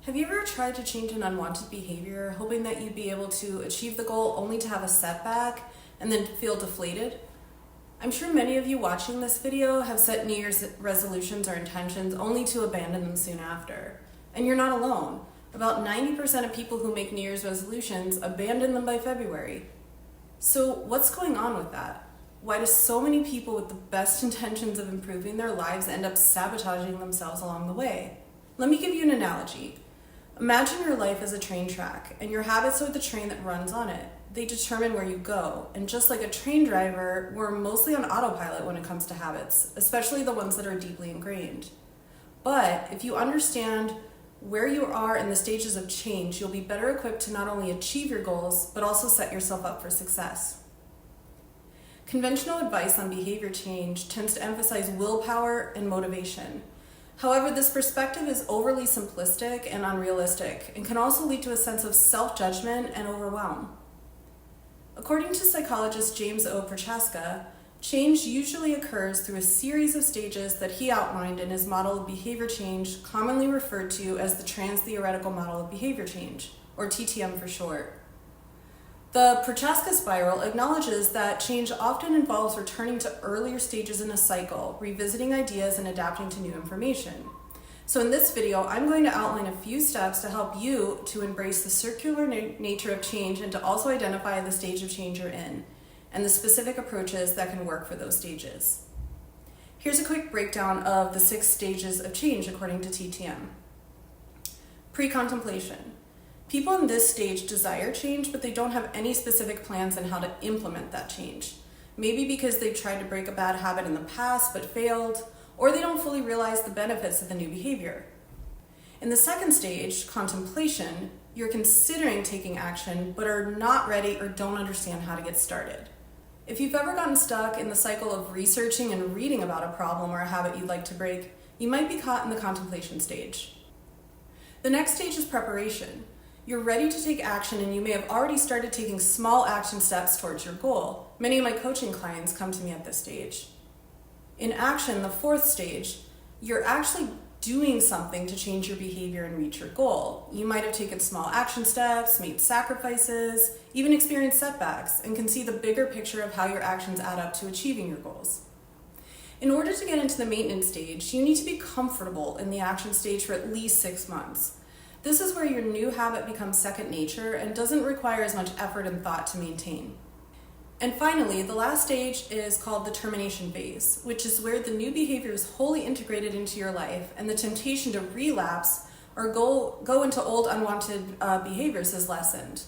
Have you ever tried to change an unwanted behavior, hoping that you'd be able to achieve the goal only to have a setback and then feel deflated? I'm sure many of you watching this video have set New Year's resolutions or intentions only to abandon them soon after. And you're not alone. About 90% of people who make New Year's resolutions abandon them by February. So what's going on with that? Why do so many people with the best intentions of improving their lives end up sabotaging themselves along the way? Let me give you an analogy. Imagine your life as a train track, and your habits are the train that runs on it. They determine where you go, and just like a train driver, we're mostly on autopilot when it comes to habits, especially the ones that are deeply ingrained. But if you understand where you are in the stages of change, you'll be better equipped to not only achieve your goals, but also set yourself up for success. Conventional advice on behavior change tends to emphasize willpower and motivation. However, this perspective is overly simplistic and unrealistic and can also lead to a sense of self-judgment and overwhelm. According to psychologist James O. Prochaska, change usually occurs through a series of stages that he outlined in his model of behavior change, commonly referred to as the trans-theoretical model of behavior change, or TTM for short. The Prochaska spiral acknowledges that change often involves returning to earlier stages in a cycle, revisiting ideas and adapting to new information. So in this video, I'm going to outline a few steps to help you to embrace the circular nature of change and to also identify the stage of change you're in and the specific approaches that can work for those stages. Here's a quick breakdown of the 6 stages of change according to TTM. Precontemplation. People in this stage desire change, but they don't have any specific plans on how to implement that change. Maybe because they've tried to break a bad habit in the past but failed, or they don't fully realize the benefits of the new behavior. In the second stage, contemplation, you're considering taking action but are not ready or don't understand how to get started. If you've ever gotten stuck in the cycle of researching and reading about a problem or a habit you'd like to break, you might be caught in the contemplation stage. The next stage is preparation. You're ready to take action and you may have already started taking small action steps towards your goal. Many of my coaching clients come to me at this stage. In action, the 4th stage, you're actually doing something to change your behavior and reach your goal. You might have taken small action steps, made sacrifices, even experienced setbacks, and can see the bigger picture of how your actions add up to achieving your goals. In order to get into the maintenance stage, you need to be comfortable in the action stage for at least 6 months. This is where your new habit becomes second nature and doesn't require as much effort and thought to maintain. And finally, the last stage is called the termination phase, which is where the new behavior is wholly integrated into your life and the temptation to relapse or go into old unwanted behaviors is lessened.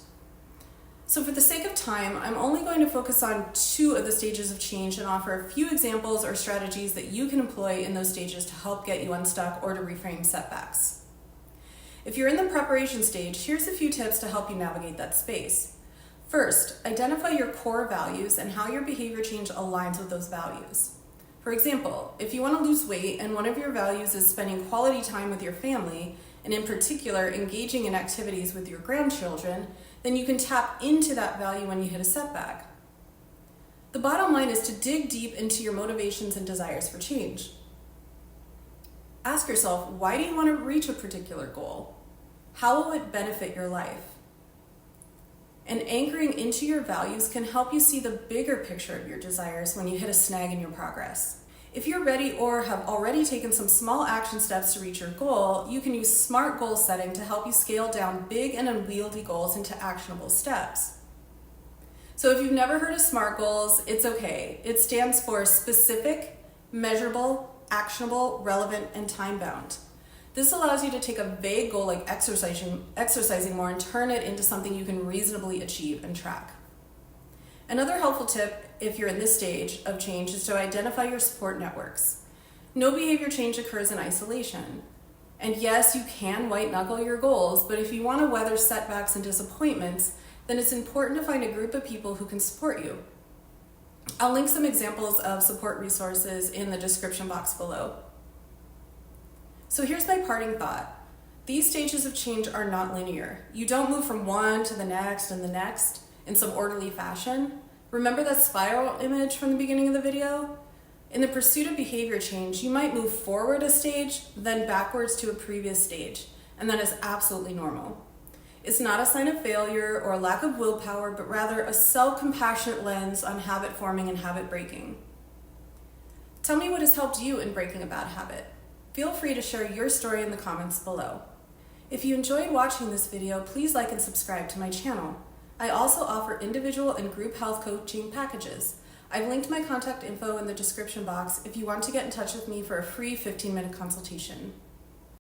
So for the sake of time, I'm only going to focus on 2 of the stages of change and offer a few examples or strategies that you can employ in those stages to help get you unstuck or to reframe setbacks. If you're in the preparation stage, here's a few tips to help you navigate that space. First, identify your core values and how your behavior change aligns with those values. For example, if you want to lose weight and one of your values is spending quality time with your family, and in particular engaging in activities with your grandchildren, then you can tap into that value when you hit a setback. The bottom line is to dig deep into your motivations and desires for change. Ask yourself, why do you want to reach a particular goal? How will it benefit your life? And anchoring into your values can help you see the bigger picture of your desires when you hit a snag in your progress. If you're ready or have already taken some small action steps to reach your goal, you can use SMART goal setting to help you scale down big and unwieldy goals into actionable steps. So if you've never heard of SMART goals, it's okay. It stands for specific, measurable, actionable, relevant, and time-bound. This allows you to take a vague goal like exercising more and turn it into something you can reasonably achieve and track. Another helpful tip, if you're in this stage of change, is to identify your support networks. No behavior change occurs in isolation. And yes, you can white-knuckle your goals, but if you want to weather setbacks and disappointments, then it's important to find a group of people who can support you. I'll link some examples of support resources in the description box below. So here's my parting thought. These stages of change are not linear. You don't move from one to the next and the next in some orderly fashion. Remember that spiral image from the beginning of the video? In the pursuit of behavior change, you might move forward a stage, then backwards to a previous stage. and that is absolutely normal. It's not a sign of failure or a lack of willpower, but rather a self-compassionate lens on habit forming and habit breaking. Tell me what has helped you in breaking a bad habit. Feel free to share your story in the comments below. If you enjoyed watching this video, please like and subscribe to my channel. I also offer individual and group health coaching packages. I've linked my contact info in the description box if you want to get in touch with me for a free 15-minute consultation.